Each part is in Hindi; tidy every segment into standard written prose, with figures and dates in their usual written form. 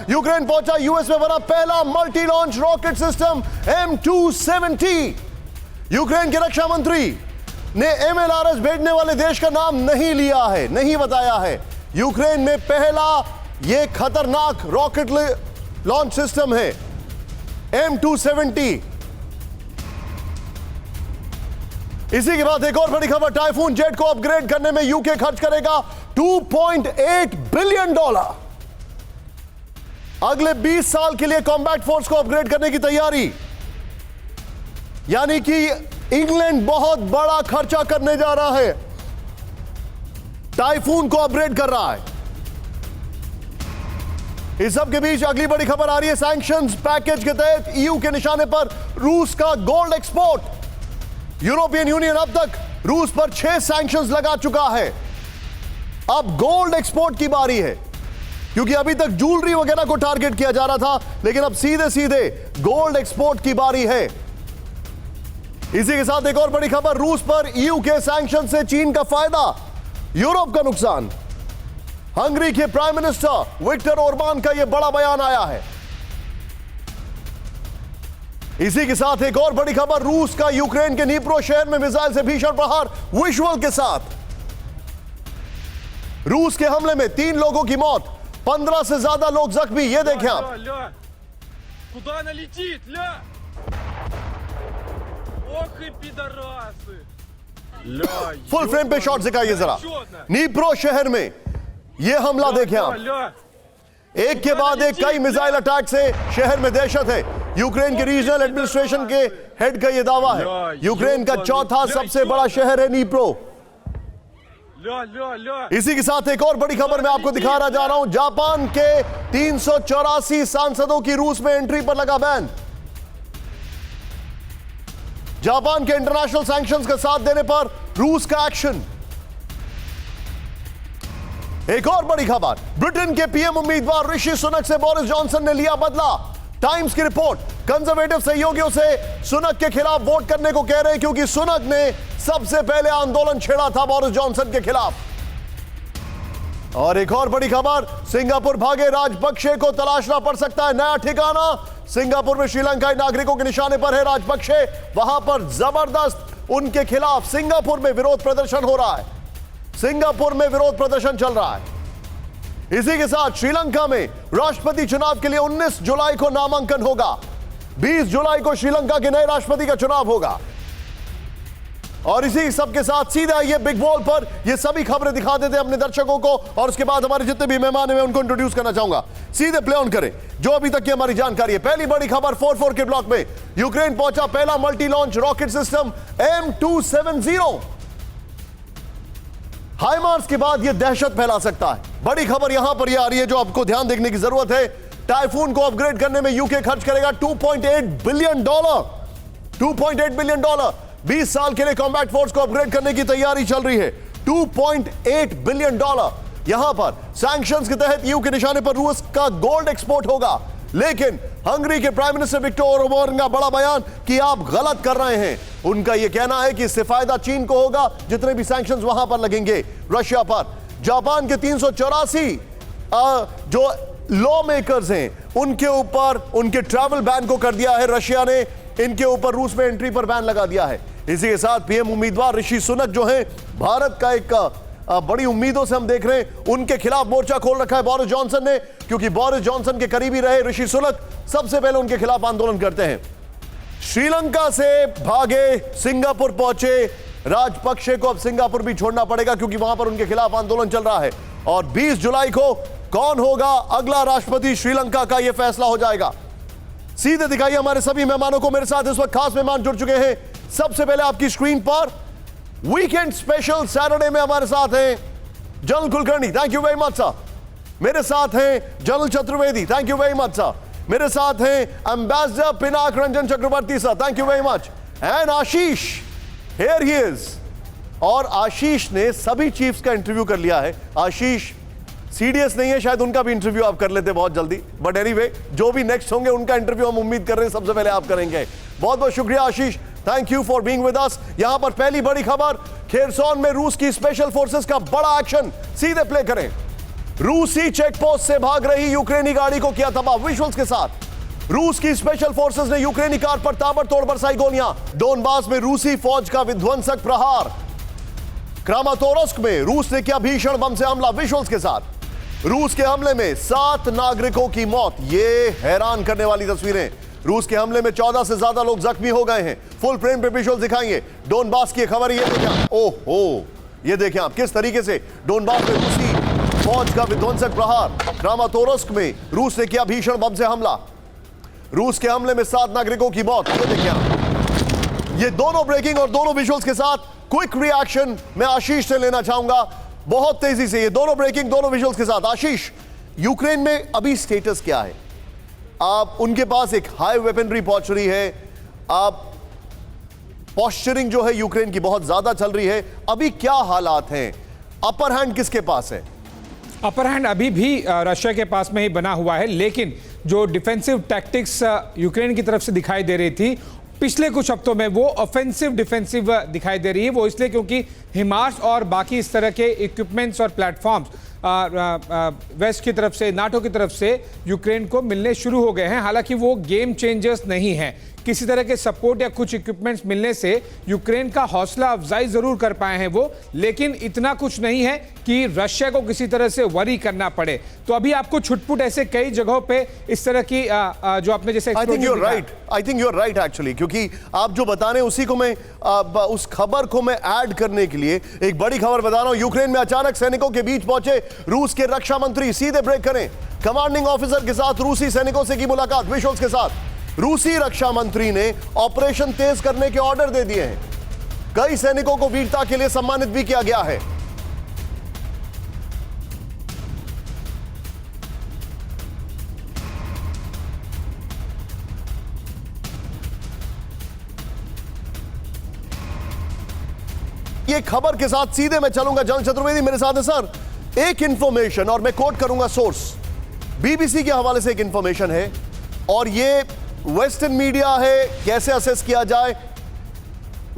यूक्रेन पहुंचा, यूएस में बना पहला multi launch rocket system M270। Ukraine के रक्षा मंत्री ने MLRS भेजने वाले देश का नाम नहीं लिया है, नहीं बताया है। यूक्रेन में पहला यह खतरनाक रॉकेट लॉन्च सिस्टम है M270। इसी के बाद एक और बड़ी खबर, टाइफून जेट को अपग्रेड करने में यूके खर्च करेगा $2.8 बिलियन। अगले 20 साल के लिए कॉम्बैट फोर्स को अपग्रेड करने की तैयारी, यानी कि इंग्लैंड बहुत बड़ा खर्चा करने जा रहा है, टाइफून को अपग्रेड कर रहा है। इस सब के बीच अगली बड़ी खबर आ रही है, सैंक्शंस पैकेज के तहत ईयू के निशाने पर रूस का गोल्ड एक्सपोर्ट। यूरोपियन यूनियन अब तक रूस पर 6 सैंक्शंस लगा चुका है, अब गोल्ड एक्सपोर्ट की बारी है, क्योंकि अभी तक ज्वेलरी वगैरह को टारगेट किया जा रहा था, लेकिन अब सीधे सीधे गोल्ड एक्सपोर्ट की बारी है। इसी के साथ एक और बड़ी खबर, रूस पर ईयू के सैंक्शन से चीन का फायदा, यूरोप का नुकसान। हंगरी के प्राइम मिनिस्टर विक्टर ओरबान का यह बड़ा बयान आया है। इसी के साथ एक और बड़ी खबर, रूस का यूक्रेन के नीप्रो शहर में मिसाइल से भीषण प्रहार, विजुअल के साथ। रूस के हमले में 3 लोगों की मौत, 15 से ज्यादा लोग जख्मी। ये देखें आप, फुल फ्रेम पे शॉट दिखाइए जरा। नीप्रो शहर में यह हमला देखें आप, एक के बाद एक कई मिसाइल अटैक से शहर में दहशत है। यूक्रेन के रीजनल एडमिनिस्ट्रेशन के हेड का यह दावा है। यूक्रेन का चौथा सबसे बड़ा शहर है नीप्रो। इसी के साथ एक और बड़ी खबर मैं आपको दिखा जा रहा हूं, जापान के 384 सांसदों की रूस में एंट्री पर लगा बैन। जापान के इंटरनेशनल सैंक्शंस का साथ देने पर रूस का एक्शन। एक और बड़ी खबर, ब्रिटेन के पीएम उम्मीदवार ऋषि सुनक से बोरिस जॉनसन ने लिया बदला। टाइम्स की रिपोर्ट, कंजर्वेटिव सहयोगियों से सुनक के खिलाफ वोट करने को कह रहे हैं, क्योंकि सुनक ने सबसे पहले आंदोलन छेड़ा था बोरिस जॉनसन के खिलाफ। और एक और बड़ी खबर, सिंगापुर भागे राजपक्षे को तलाशना पड़ सकता है नया ठिकाना। सिंगापुर में श्रीलंकाई नागरिकों के निशाने पर है राजपक्षे, वहां पर जबरदस्त उनके खिलाफ सिंगापुर में विरोध प्रदर्शन हो रहा है, सिंगापुर में विरोध प्रदर्शन चल रहा है। इसी के साथ श्रीलंका में राष्ट्रपति चुनाव के लिए 19 जुलाई को नामांकन होगा, 20 जुलाई को श्रीलंका के नए राष्ट्रपति का चुनाव होगा। और इसी सब के साथ सीधा ये बिग बॉल पर ये सभी खबरें दिखा देते हैं अपने दर्शकों को, और उसके बाद हमारे जितने भी मेहमान हैं मैं उनको इंट्रोड्यूस करना चाहूंगा। सीधे प्ले ऑन करें जो अभी तक की हमारी जानकारी है। पहली बड़ी खबर, 4-4 के ब्लॉक में यूक्रेन पहुंचा पहला multi launch rocket system M270। हाइमार्स के बाद यह दहशत फैला सकता है। बड़ी खबर यहां पर यह आ रही है जो आपको ध्यान देखने की जरूरत है, टाइफून को अपग्रेड करने में यूके खर्च करेगा $2.8 बिलियन। $2.8 बिलियन 20 साल के लिए कॉम्बैट फोर्स को अपग्रेड करने की तैयारी चल रही है। $2.8 बिलियन। यहां पर सैंक्शंस के तहत ईयू के निशाने पर रूस का गोल्ड एक्सपोर्ट होगा, लेकिन हंगरी के प्राइम मिनिस्टर विक्टर ओरबान का बड़ा बयान कि आप गलत कर रहे हैं। उनका यह कहना है कि इससे फायदा चीन को होगा, जितने भी सैंक्शंस वहां पर लगेंगे रशिया पर। जापान के 384 जो लॉ मेकर्स हैं उनके ऊपर उनके ट्रैवल बैन को कर दिया है रशिया ने, इनके ऊपर रूस में एंट्री पर बैन लगा दिया है। इसी के साथ पीएम उम्मीदवार ऋषि सुनक जो हैं, भारत का एक बड़ी उम्मीदों से हम देख रहे हैं, उनके खिलाफ मोर्चा खोल रखा है बोरिस जॉनसन ने, क्योंकि बोरिस जॉनसन के करीबी रहे ऋषि सुनक सबसे पहले उनके खिलाफ आंदोलन करते हैं। श्रीलंका से भागे सिंगापुर पहुंचे राजपक्षे को अब सिंगापुर भी छोड़ना पड़ेगा, क्योंकि वहां पर उनके खिलाफ आंदोलन चल रहा है। और 20 जुलाई को कौन होगा अगला राष्ट्रपति श्रीलंका का, यह फैसला हो जाएगा। सीधे दिखाइए हमारे सभी मेहमानों को। मेरे साथ इस वक्त खास मेहमान जुड़ चुके हैं। सबसे पहले आपकी स्क्रीन पर वीकेंड स्पेशल सैटरडे में हमारे साथ हैं general Kulkarni, thank you very much sir. मेरे साथ हैं general Chaturvedi, thank you very much sir. मेरे साथ हैं ambassador Pinak Ranjan Chakravarty sir, thank you very much. And Ashish, here he is. और आशीष ने सभी चीफ्स का इंटरव्यू कर लिया है। आशीष सीडीएस नहीं है, शायद उनका भी इंटरव्यू आप कर लेते बहुत जल्दी, बट एनीवे जो भी नेक्स्ट होंगे उनका इंटरव्यू हम उम्मीद कर रहे हैं सबसे पहले आप करेंगे। बहुत बहुत शुक्रिया Ashish, thank you for being with us. यहां पर पहली बड़ी खबर, खेरसौन में रूस की स्पेशल फोर्सेस का बड़ा एक्शन, सीधे प्ले करें। रूसी चेकपोस्ट से भाग रही यूक्रेनी गाड़ी को किया तबाह। विजुअल्स के साथ रूस की स्पेशल फोर्सेस ने यूक्रेनी कार पर ताबड़तोड़ बरसाई गोलियां। डोनबास में रूसी फौज का विध्वंसक प्रहार। क्रामातोर्स्क में रूस ने किया भीषण बम से हमला। विजुअल्स के साथ रूस के हमले में 7 नागरिकों की मौत। ये हैरान करने वाली तस्वीरें। रूस के हमले में 14 से ज्यादा लोग जख्मी हो गए हैं। फुल फ्रेम पे विजुअल दिखाएंगे। डोनबास की खबर ये देखें। ओहो, ये देखें आप किस तरीके से डोनबास में रूसी फौज का विध्वंसक प्रहार। क्रामातोर्स्क में रूस ने किया भीषण बम से हमला। रूस के हमले में 7 नागरिकों की मौत। ये देखिए आप, ये दोनों ब्रेकिंग और दोनों विजुअल्स के साथ क्विक रिएक्शन मैं आशीष से लेना चाहूंगा बहुत तेजी से। ये दोनों ब्रेकिंग दोनों विजुअल्स के साथ। आशीष, यूक्रेन में अभी स्टेटस क्या है? आप उनके पास एक हाई वेपनरी पहुंच रही है। आप पॉस्चरिंग जो है यूक्रेन की बहुत ज्यादा चल रही है। अभी क्या हालात हैं? अपर हैंड किसके पास है? अपर हैंड अभी भी रशिया के पास में ही बना हुआ है, लेकिन जो डिफेंसिव टैक्टिक्स यूक्रेन की तरफ से दिखाई दे रही थी पिछले कुछ हफ्तों में, वो ऑफेंसिव डिफेंसिव दिखाई दे रही है। वो इसलिए क्योंकि हिमार्स और बाकी इस तरह के इक्विपमेंट्स और प्लेटफॉर्म्स वेस्ट की तरफ से, नाटो की तरफ से यूक्रेन को मिलने शुरू हो गए हैं। हालांकि वो गेम चेंजर्स नहीं हैं। किसी तरह के सपोर्ट या कुछ इक्विपमेंट्स मिलने से यूक्रेन का हौसला अफजाई जरूर कर पाए हैं वो, लेकिन इतना कुछ नहीं है कि रशिया को किसी तरह से वरी करना पड़े। तो अभी आपको छुटपुट ऐसे कई जगहों पे इस तरह की जो आपने जैसे I think you are right actually, क्योंकि आप जो बता रहे हैं उसी को मैं उस खबर को मैं ऐड करने के लिए एक बड़ी खबर बता रहा हूं। यूक्रेन में अचानक सैनिकों के बीच पहुंचे रूस के रक्षा मंत्री। सीधे ब्रेक करें। कमांडिंग ऑफिसर के साथ रूसी सैनिकों से की मुलाकात। विजुअल्स के साथ रूसी रक्षा मंत्री ने ऑपरेशन तेज करने के ऑर्डर दे दिए हैं। कई सैनिकों को वीरता के लिए सम्मानित भी किया गया है। ये खबर के साथ सीधे मैं चलूंगा। जनरल चतुर्वेदी मेरे साथ है सर। एक इंफॉर्मेशन, और मैं कोट करूंगा सोर्स, बीबीसी के हवाले से एक इंफॉर्मेशन है और ये वेस्टर्न मीडिया है। कैसे असेस किया जाए?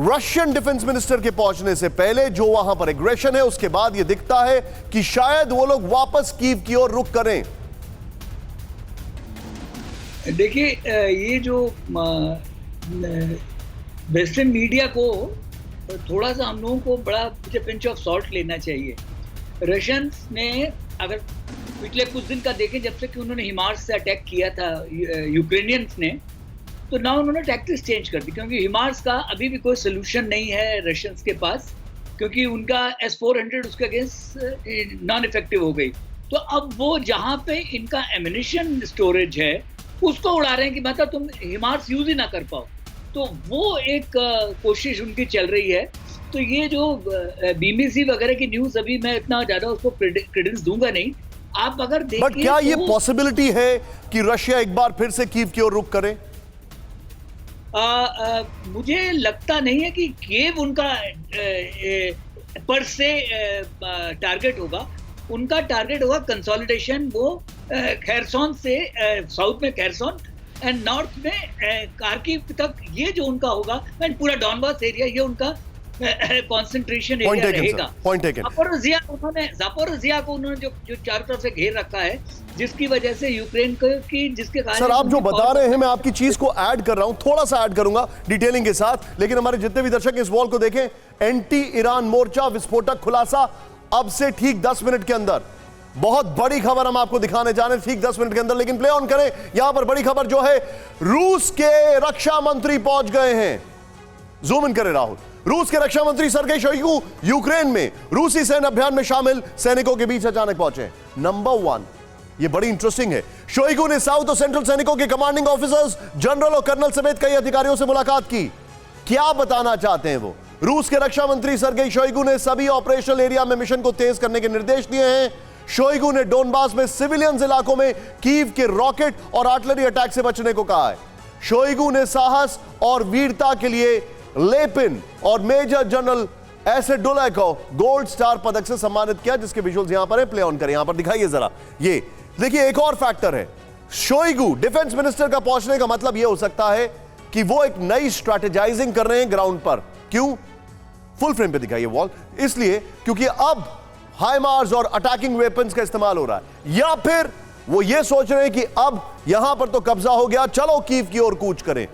रशियन डिफेंस मिनिस्टर के पहुंचने से पहले जो वहां पर एग्रेशन है, उसके बाद यह दिखता है कि शायद वो लोग वापस कीव की ओर रुख करें। देखिए, ये जो वेस्टर्न मीडिया को थोड़ा सा हम लोगों को बड़ा पिंच ऑफ सॉल्ट लेना चाहिए। रशियंस ने अगर पिछले कुछ दिन का देखें, जब से कि उन्होंने हिमार्स से अटैक किया था यूक्रेनियंस ने, तो ना उन्होंने टैक्टिक्स चेंज कर दी, क्योंकि हिमार्स का अभी भी कोई सोल्यूशन नहीं है रशियंस के पास, क्योंकि उनका S-400 उसके अगेंस्ट नॉन इफेक्टिव हो गई। तो अब वो जहाँ पे इनका एमिनिशन स्टोरेज है उसको उड़ा रहे हैं कि मतलब तुम हिमार्स यूज ही ना कर पाओ। तो वो एक कोशिश उनकी चल रही है। तो ये जो बीबीसी वगैरह की न्यूज़, अभी मैं इतना ज़्यादा उसको क्रेडेंस दूंगा नहीं। आप अगर देखिए, बट क्या ये पॉसिबिलिटी है कि रशिया एक बार फिर से कीव की ओर रुख करे? मुझे लगता नहीं है कि कीव उनका पर से टारगेट होगा। उनका टारगेट होगा कंसोलिडेशन। वो खैरसोन से साउथ में खैरसोन एंड नॉर्थ में खार्किव तक, ये जो उनका होगा, एंड पूरा डॉनबास एरिया, ये उनका कंसंट्रेशन एरिया रहेगा। जापोरिजिया को उन्होंने जो चारों तरफ से घेर रखा है, जिसकी वजह से यूक्रेन को की, जिसके कारण सर आप जो बता रहे हैं, मैं आपकी चीज को ऐड कर रहा हूं, थोड़ा सा ऐड करूंगा डिटेलिंग के साथ, लेकिन हमारे जितने भी दर्शक इस वॉल को देखें। एंटी ईरान मोर्चा विस्फोटक खुलासा अब से ठीक 10 मिनट के अंदर। बहुत बड़ी खबर हम आपको दिखाने जा रहे हैं ठीक 10 मिनट के अंदर, लेकिन प्ले ऑन करें। यहां पर बड़ी खबर जो है, रूस के रक्षा मंत्री पहुंच गए हैं। जूम इन करें राहुल। रूस के रक्षा मंत्री सर्गेई शोइगु यूक्रेन में रूसी सैन्य अभियान में शामिल सैनिकों के बीच अचानक पहुंचे। नंबर 1, यह बड़ी इंटरेस्टिंग है। शोइगु ने साउथ और सेंट्रल सैनिकों के कमांडिंग ऑफिसर्स, जनरल और कर्नल समेत कई अधिकारियों से मुलाकात की। क्या बताना चाहते हैं वो? रूस के रक्षा मंत्री सर्गेई शोइगु ने सभी ऑपरेशनल एरिया में मिशन को तेज करने के निर्देश दिए हैं। शोइगु ने डोनबास में सिविलियंस इलाकों में कीव के रॉकेट और आर्टिलरी अटैक से बचने को कहा है। शोइगु ने साहस और वीरता के लिए लेपिन और मेजर जनरल एसेडुल्ला को गोल्ड स्टार पदक से सम्मानित किया, जिसके विजुअल्स यहां पर है। प्ले ऑन करें, यहां पर दिखाइए जरा। ये देखिए, एक और फैक्टर है। शोइगु डिफेंस मिनिस्टर का पहुंचने का मतलब यह हो सकता है कि वो एक नई स्ट्रैटेजाइजिंग कर रहे हैं ग्राउंड पर। क्यों? फुल फ्रेम पे दिखाइए वॉल। इसलिए क्योंकि अब हाइमार्स और अटैकिंग वेपन्स का इस्तेमाल हो रहा है, या फिर वो ये सोच रहे हैं कि अब यहां पर तो कब्जा हो गया, चलो कीव की ओर कूच करें।